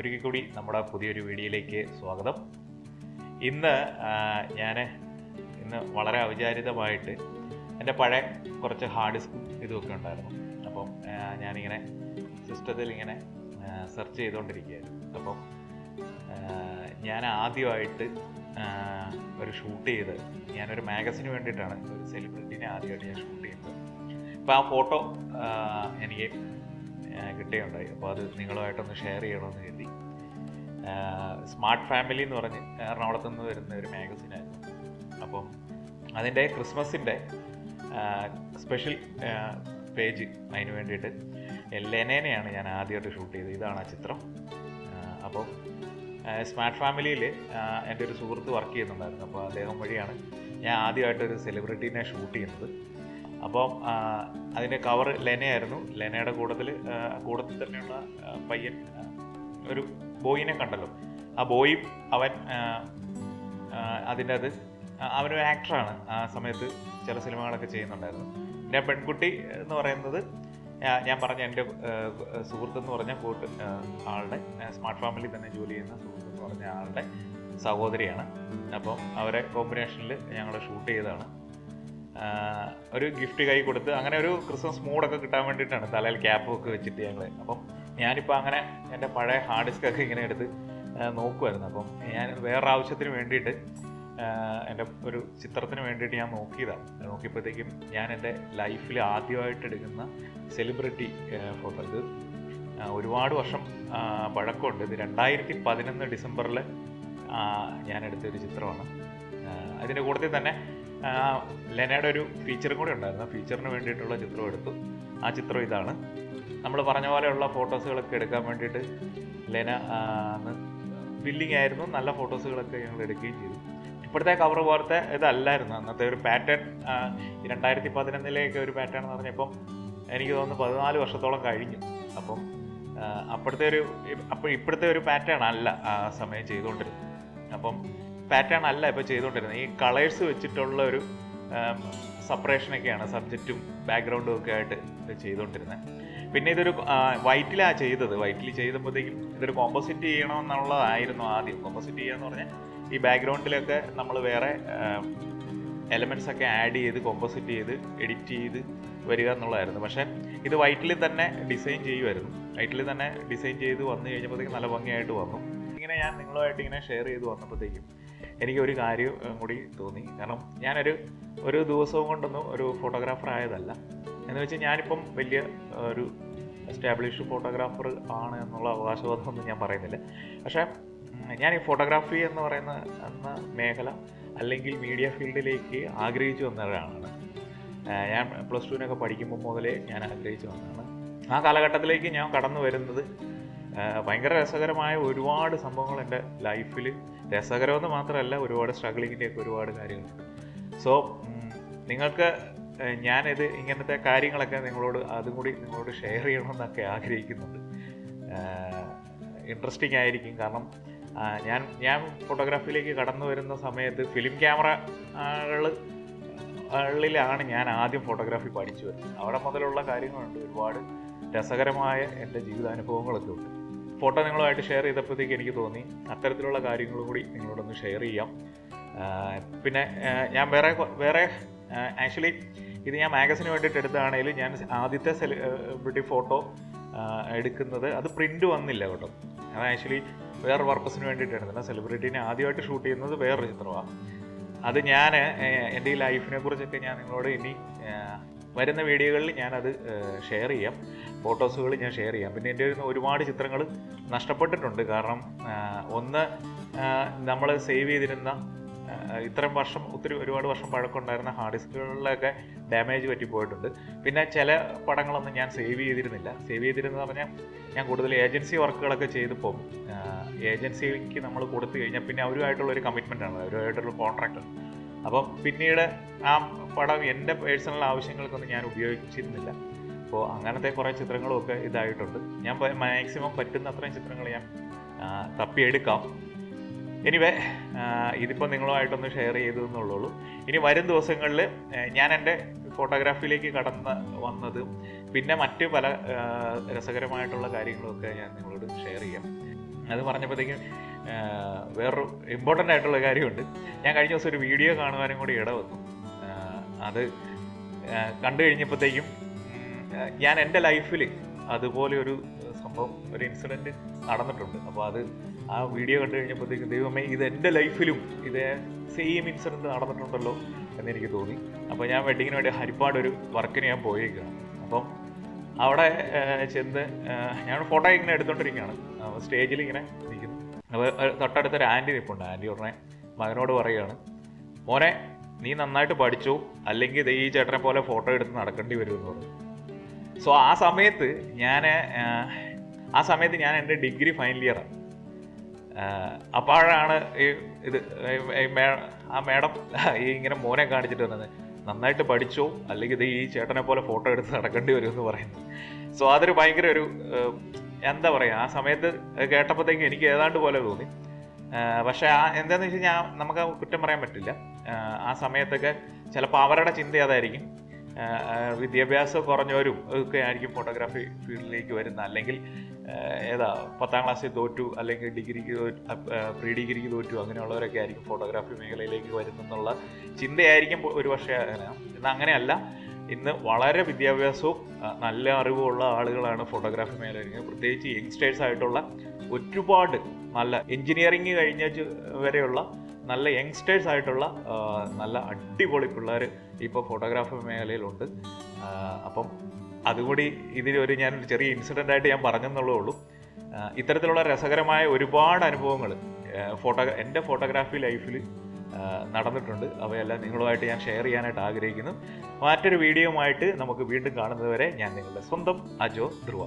ഒരിക്കൽ കൂടി നമ്മുടെ പുതിയൊരു വീഡിയോയിലേക്ക് സ്വാഗതം. ഇന്ന് വളരെ ഔചാരികമായിട്ട് എൻ്റെ പഴയ കുറച്ച് ഹാർഡ് ഡിസ്കും ഇതുമൊക്കെ ഉണ്ടായിരുന്നു. അപ്പം ഞാനിങ്ങനെ സിസ്റ്റത്തിൽ ഇങ്ങനെ സെർച്ച് ചെയ്തുകൊണ്ടിരിക്കുകയായിരുന്നു. അപ്പം ഞാൻ ആദ്യമായിട്ട് ഒരു ഷൂട്ട് ചെയ്ത് ഞാനൊരു മാഗസിന് വേണ്ടിയിട്ടാണ് ഒരു സെലിബ്രിറ്റീനെ ആദ്യമായിട്ട് ഞാൻ ഷൂട്ട് ചെയ്യുന്നത്. അപ്പോൾ ആ ഫോട്ടോ എനിക്ക് കിട്ടുകയുണ്ടായി. അപ്പോൾ അത് നിങ്ങളുമായിട്ടൊന്ന് ഷെയർ ചെയ്യണമെന്ന് കരുതി. സ്മാർട്ട് ഫാമിലി എന്ന് പറഞ്ഞ് എറണാകുളത്ത് നിന്ന് വരുന്ന ഒരു മാഗസിനായിരുന്നു. അപ്പം അതിൻ്റെ ക്രിസ്മസിൻ്റെ സ്പെഷ്യൽ പേജ് അതിന് വേണ്ടിയിട്ട് ലെനേനെയാണ് ഞാൻ ആദ്യമായിട്ട് ഷൂട്ട് ചെയ്തത്. ഇതാണ് ആ ചിത്രം. അപ്പം സ്മാർട്ട് ഫാമിലിയിൽ എൻ്റെ ഒരു സുഹൃത്ത് വർക്ക് ചെയ്യുന്നുണ്ടായിരുന്നു. അപ്പോൾ അദ്ദേഹം വഴിയാണ് ഞാൻ ആദ്യമായിട്ടൊരു സെലിബ്രിറ്റീനെ ഷൂട്ട് ചെയ്യുന്നത്. അപ്പം അതിൻ്റെ കവർ ലെനയായിരുന്നു. ലെനയുടെ കൂട്ടത്തിൽ തന്നെയുള്ള പയ്യൻ, ഒരു ബോയിനെ കണ്ടല്ലോ, ആ ബോയും അവനൊരു ആക്ടറാണ്. ആ സമയത്ത് ചില സിനിമകളൊക്കെ ചെയ്യുന്നുണ്ടായിരുന്നു. എൻ്റെ പെൺകുട്ടി എന്ന് പറയുന്നത് ഞാൻ പറഞ്ഞ എൻ്റെ സുഹൃത്തെന്ന് പറഞ്ഞ ആളുടെ സ്മാർട്ട് ഫാമിലി തന്നെ ജോലി ചെയ്യുന്ന സുഹൃത്തെന്ന് പറഞ്ഞ ആളുടെ സഹോദരിയാണ്. അപ്പം അവരെ കോമ്പിനേഷനിൽ ഞങ്ങൾ ഷൂട്ട് ചെയ്തതാണ്. ഒരു ഗിഫ്റ്റ് കൈ കൊടുത്ത് അങ്ങനെ ഒരു ക്രിസ്മസ് മൂഡൊക്കെ കിട്ടാൻ വേണ്ടിയിട്ടാണ് തലയിൽ ക്യാപ്പും ഒക്കെ വെച്ചിട്ട് ഞങ്ങൾ. അപ്പം ഞാനിപ്പോൾ അങ്ങനെ എൻ്റെ പഴയ ഹാർഡ് ഡിസ്കൊക്കെ ഇങ്ങനെ എടുത്ത് നോക്കുമായിരുന്നു. അപ്പം ഞാൻ വേറൊരു ആവശ്യത്തിന് വേണ്ടിയിട്ട് എൻ്റെ ഒരു ചിത്രത്തിന് വേണ്ടിയിട്ട് ഞാൻ നോക്കിയപ്പോഴത്തേക്കും ഞാൻ എൻ്റെ ലൈഫിൽ ആദ്യമായിട്ട് എടുക്കുന്ന സെലിബ്രിറ്റി ഫോട്ടോ. ഇത് ഒരുപാട് വർഷം പഴക്കമുണ്ട്. ഇത് 2011 ഡിസംബറിൽ ഞാൻ എടുത്തൊരു ചിത്രമാണ്. അതിൻ്റെ കൂട്ടത്തിൽ തന്നെ ലെനയുടെ ഒരു ഫീച്ചറും കൂടെ ഉണ്ടായിരുന്നു. ആ ഫീച്ചറിന് വേണ്ടിയിട്ടുള്ള ചിത്രം എടുത്തു. ആ ചിത്രം ഇതാണ്. നമ്മൾ പറഞ്ഞ പോലെയുള്ള ഫോട്ടോസുകളൊക്കെ എടുക്കാൻ വേണ്ടിയിട്ട് ലെന വില്ലിങ് ആയിരുന്നു. നല്ല ഫോട്ടോസുകളൊക്കെ ഞങ്ങൾ എടുക്കുകയും ചെയ്തു. ഇപ്പോഴത്തെ കവർ പോലത്തെ ഇതല്ലായിരുന്നു അന്നത്തെ ഒരു പാറ്റേൺ. 2011 ഒരു പാറ്റേൺ എന്ന് പറഞ്ഞപ്പം എനിക്ക് തോന്നുന്നു 14 വർഷത്തോളം കഴിഞ്ഞു. അപ്പം ഇപ്പോഴത്തെ ഒരു പാറ്റേൺ അല്ല ആ സമയം ചെയ്തുകൊണ്ടിരുന്നത്. അപ്പം പാറ്റേൺ അല്ല ഇപ്പോൾ ചെയ്തുകൊണ്ടിരുന്നത്. ഈ കളേഴ്സ് വെച്ചിട്ടുള്ള ഒരു സെപ്പറേഷനൊക്കെയാണ് സബ്ജക്റ്റും ബാക്ക്ഗ്രൗണ്ടും ഒക്കെ ആയിട്ട് ചെയ്തുകൊണ്ടിരുന്നത്. പിന്നെ ഇതൊരു വൈറ്റിലാണ് ചെയ്തത്. വൈറ്റിൽ ചെയ്തപ്പോഴത്തേക്കും ഇതൊരു കോമ്പോസിറ്റ് ചെയ്യണമെന്നുള്ളതായിരുന്നു ആദ്യം. കോമ്പോസിറ്റ് ചെയ്യാന്ന് പറഞ്ഞാൽ ഈ ബാക്ക്ഗ്രൗണ്ടിലൊക്കെ നമ്മൾ വേറെ എലമെൻറ്റ്സ് ഒക്കെ ആഡ് ചെയ്ത് കോമ്പോസിറ്റ് ചെയ്ത് എഡിറ്റ് ചെയ്ത് വരിക എന്നുള്ളതായിരുന്നു. പക്ഷേ ഇത് വൈറ്റിൽ തന്നെ ഡിസൈൻ ചെയ്യുമായിരുന്നു. വൈറ്റിൽ തന്നെ ഡിസൈൻ ചെയ്ത് വന്നു കഴിഞ്ഞപ്പോഴത്തേക്കും നല്ല ഭംഗിയായിട്ട് വന്നു. ഇങ്ങനെ ഞാൻ നിങ്ങളുമായിട്ട് ഇങ്ങനെ ഷെയർ ചെയ്ത് വന്നപ്പോഴത്തേക്കും എനിക്കൊരു കാര്യം കൂടി തോന്നി. കാരണം ഒരു ദിവസവും കൊണ്ടൊന്നും ഒരു ഫോട്ടോഗ്രാഫർ ആയതല്ല. എന്ന് വെച്ചാൽ ഞാനിപ്പം വലിയ ഒരു എസ്റ്റാബ്ലിഷ്ഡ് ഫോട്ടോഗ്രാഫർ ആണ് എന്നുള്ള അവകാശവാദമൊന്നും ഞാൻ പറയുന്നില്ല. പക്ഷേ ഞാൻ ഈ ഫോട്ടോഗ്രാഫി എന്ന് പറയുന്ന മേഖല അല്ലെങ്കിൽ മീഡിയ ഫീൽഡിലേക്ക് ആഗ്രഹിച്ചു വന്ന ഒരാളാണ്. ഞാൻ +2 പഠിക്കുമ്പോൾ മുതലേ ഞാൻ ആഗ്രഹിച്ചു വന്നതാണ്. ആ കാലഘട്ടത്തിലേക്ക് ഞാൻ കടന്നു വരുന്നത് ഭയങ്കര രസകരമായ ഒരുപാട് സംഭവങ്ങൾ എൻ്റെ ലൈഫിൽ, രസകരമെന്ന് മാത്രമല്ല ഒരുപാട് സ്ട്രഗിളിങ്ങിൻ്റെയൊക്കെ ഒരുപാട് കാര്യങ്ങളുണ്ട്. സോ നിങ്ങൾക്ക് ഞാനിത് ഇങ്ങനത്തെ കാര്യങ്ങളൊക്കെ അതും കൂടി നിങ്ങളോട് ഷെയർ ചെയ്യണമെന്നൊക്കെ ആഗ്രഹിക്കുന്നുണ്ട്. ഇൻട്രസ്റ്റിംഗ് ആയിരിക്കും. കാരണം ഞാൻ ഫോട്ടോഗ്രാഫിയിലേക്ക് കടന്നു വരുന്ന സമയത്ത് ഫിലിം ക്യാമറകളിലാണ് ഞാൻ ആദ്യം ഫോട്ടോഗ്രാഫി പഠിച്ചു വരുന്നത്. അവിടെ മുതലുള്ള കാര്യങ്ങളുണ്ട്. ഒരുപാട് രസകരമായ എൻ്റെ ജീവിതാനുഭവങ്ങളൊക്കെ ഉണ്ട്. ഫോട്ടോ നിങ്ങളുമായിട്ട് ഷെയർ ചെയ്തപ്പോഴത്തേക്ക് എനിക്ക് തോന്നി അത്തരത്തിലുള്ള കാര്യങ്ങളും കൂടി നിങ്ങളോടൊന്ന് ഷെയർ ചെയ്യാം. പിന്നെ ഞാൻ വേറെ ആക്ച്വലി ഇത് ഞാൻ മാഗസിന് വേണ്ടിയിട്ട് എടുത്തതാണെങ്കിലും ഞാൻ ആദ്യത്തെ സെലിബ്രിറ്റി ഫോട്ടോ എടുക്കുന്നത് അത് പ്രിൻ്റ് വന്നില്ല കേട്ടോ. അത് ആക്ച്വലി വേറെ പർപ്പസിന് വേണ്ടിയിട്ട് എടുത്തില്ല. സെലിബ്രിറ്റീനെ ആദ്യമായിട്ട് ഷൂട്ട് ചെയ്യുന്നത് വേറൊരു ചിത്രമാണ്. അത് ഞാൻ എൻ്റെ ഈ ലൈഫിനെ കുറിച്ചൊക്കെ ഞാൻ നിങ്ങളോട് ഇനി വരുന്ന വീഡിയോകളിൽ ഞാനത് ഷെയർ ചെയ്യാം. ഫോട്ടോസുകൾ ഞാൻ ഷെയർ ചെയ്യാം. പിന്നെ എൻ്റെ ഒരുപാട് ചിത്രങ്ങൾ നഷ്ടപ്പെട്ടിട്ടുണ്ട്. കാരണം ഒന്ന്, നമ്മൾ സേവ് ചെയ്തിരുന്ന ഇത്രയും വർഷം ഒരുപാട് വർഷം പഴക്കമുണ്ടായിരുന്ന ഹാർഡ് ഡിസ്കുകളിലൊക്കെ ഡാമേജ് പറ്റിപ്പോയിട്ടുണ്ട്. പിന്നെ ചില പടങ്ങളൊന്നും ഞാൻ സേവ് ചെയ്തിരുന്നതെന്ന് പറഞ്ഞാൽ ഞാൻ കൂടുതൽ ഏജൻസി വർക്കുകളൊക്കെ ചെയ്തപ്പോൾ ഏജൻസിക്ക് നമ്മൾ കൊടുത്തു കഴിഞ്ഞാൽ പിന്നെ അവരുമായിട്ടുള്ളൊരു കമ്മിറ്റ്മെൻറ്റാണ്, അവരുമായിട്ടുള്ള കോൺട്രാക്റ്റ്. അപ്പം പിന്നീട് ആ പടം എൻ്റെ പേഴ്സണൽ ആവശ്യങ്ങൾക്കൊന്നും ഞാൻ ഉപയോഗിച്ചിരുന്നില്ല. അപ്പോൾ അങ്ങനത്തെ കുറേ ചിത്രങ്ങളുമൊക്കെ ഇതായിട്ടുണ്ട്. ഞാൻ മാക്സിമം പറ്റുന്ന അത്രയും ചിത്രങ്ങൾ ഞാൻ തപ്പിയെടുക്കാം. എനിവേ, ഇതിപ്പോൾ നിങ്ങളുമായിട്ടൊന്ന് ഷെയർ ചെയ്തു എന്നുള്ളൂ. ഇനി വരും ദിവസങ്ങളിൽ ഞാൻ എൻ്റെ ഫോട്ടോഗ്രാഫിയിലേക്ക് കടന്ന് വന്നതും പിന്നെ മറ്റ് പല രസകരമായിട്ടുള്ള കാര്യങ്ങളൊക്കെ ഞാൻ നിങ്ങളോട് ഷെയർ ചെയ്യാം. അത് പറഞ്ഞപ്പോഴത്തേക്കും വേറൊരു ഇമ്പോർട്ടൻ്റ് ആയിട്ടുള്ള കാര്യമുണ്ട്. ഞാൻ കഴിഞ്ഞ ദിവസം ഒരു വീഡിയോ കാണുവാനും കൂടി ഇടവന്നു. അത് കണ്ടു കഴിഞ്ഞപ്പോഴത്തേക്കും ഞാൻ എൻ്റെ ലൈഫിൽ അതുപോലെ ഒരു സംഭവം, ഒരു ഇൻസിഡൻറ്റ് നടന്നിട്ടുണ്ട്. അപ്പോൾ അത് ആ വീഡിയോ കണ്ടു കഴിഞ്ഞപ്പോഴത്തേക്കും ദൈവമേ, ഇത് എൻ്റെ ലൈഫിലും ഇതേ സെയിം ഇൻസിഡൻറ്റ് നടന്നിട്ടുണ്ടല്ലോ എന്നെനിക്ക് തോന്നി. അപ്പോൾ ഞാൻ വെഡിങ്ങിന് വേണ്ടി ഹരിപ്പാട് ഒരു വർക്കിന് ഞാൻ പോയിരിക്കുകയാണ്. അപ്പം അവിടെ ചെന്ന് ഞാൻ ഫോട്ടോ ഇങ്ങനെ എടുത്തുകൊണ്ടിരിക്കുകയാണ്. അപ്പോൾ സ്റ്റേജിൽ ഇങ്ങനെ നിൽക്കുന്നു. അപ്പോൾ തൊട്ടടുത്തൊരു ആൻറ്റി നിൽപ്പുണ്ട്. ആൻറ്റി ഉടനെ മകനോട് പറയുകയാണ്, മോനെ നീ നന്നായിട്ട് പഠിച്ചു, അല്ലെങ്കിൽ ഈ ചേട്ടനെ പോലെ ഫോട്ടോ എടുത്ത് നടക്കേണ്ടി വരുമെന്ന് പറഞ്ഞു. സോ ആ സമയത്ത് ഞാൻ എൻ്റെ ഡിഗ്രി ഫൈനൽ ഇയറാണ്. അപ്പോഴാണ് ആ മേഡം ഇങ്ങനെ മോനെ കാണിച്ചിട്ട് വന്നത്, നന്നായിട്ട് പഠിച്ചോ അല്ലെങ്കിൽ ഈ ചേട്ടനെ പോലെ ഫോട്ടോ എടുത്ത് നടക്കേണ്ടി വരുമെന്ന് പറയുന്നത്. സോ അതൊരു ഭയങ്കര ഒരു എന്താ പറയുക, ആ സമയത്ത് കേട്ടപ്പോഴത്തേക്കും എനിക്ക് ഏതാണ്ട് പോലെ തോന്നി. പക്ഷേ എന്താണെന്ന് വെച്ച് കഴിഞ്ഞാൽ നമുക്ക് കുറ്റം പറയാൻ പറ്റില്ല. ആ സമയത്തൊക്കെ ചിലപ്പോൾ അവരുടെ ചിന്ത അതായിരിക്കും, വിദ്യാഭ്യാസം കുറഞ്ഞവരും ഒക്കെ ആയിരിക്കും ഫോട്ടോഗ്രാഫി ഫീൽഡിലേക്ക് വരുന്ന, അല്ലെങ്കിൽ 10ാം ക്ലാസ്സിൽ തോറ്റു, അല്ലെങ്കിൽ ഡിഗ്രിക്ക് പ്രീ ഡിഗ്രിക്ക് തോറ്റു, അങ്ങനെയുള്ളവരൊക്കെ ആയിരിക്കും ഫോട്ടോഗ്രാഫി മേഖലയിലേക്ക് വരുന്നെന്നുള്ള ചിന്തയായിരിക്കും ഒരു പക്ഷേ. എന്നാൽ അങ്ങനെയല്ല. ഇന്ന് വളരെ വിദ്യാഭ്യാസവും നല്ല അറിവുമുള്ള ആളുകളാണ് ഫോട്ടോഗ്രാഫി മേഖലയിൽ, പ്രത്യേകിച്ച് യങ്സ്റ്റേഴ്സ് ആയിട്ടുള്ള ഒരുപാട് നല്ല എൻജിനീയറിങ് കഴിഞ്ഞ വരെയുള്ള നല്ല യങ്സ്റ്റേഴ്സ് ആയിട്ടുള്ള നല്ല അടിപൊളി പിള്ളേർ ഇപ്പോൾ ഫോട്ടോഗ്രാഫി മേഖലയിലുണ്ട്. അപ്പം അതുകൂടി ഇതിലൊരു ഞാൻ ചെറിയ ഇൻസിഡൻ്റ് ആയിട്ട് ഞാൻ പറഞ്ഞെന്നുള്ളേ ഉള്ളൂ. ഇത്തരത്തിലുള്ള രസകരമായ ഒരുപാട് അനുഭവങ്ങൾ എൻ്റെ ഫോട്ടോഗ്രാഫി ലൈഫിൽ നടന്നിട്ടുണ്ട്. അവയെല്ലാം നിങ്ങളുമായിട്ട് ഞാൻ ഷെയർ ചെയ്യാനായിട്ട് ആഗ്രഹിക്കുന്നു. മറ്റൊരു വീഡിയോയുമായിട്ട് നമുക്ക് വീണ്ടും കാണുന്നതുവരെ ഞാൻ നിങ്ങളുടെ സ്വന്തം അജോ ധ്രുവ.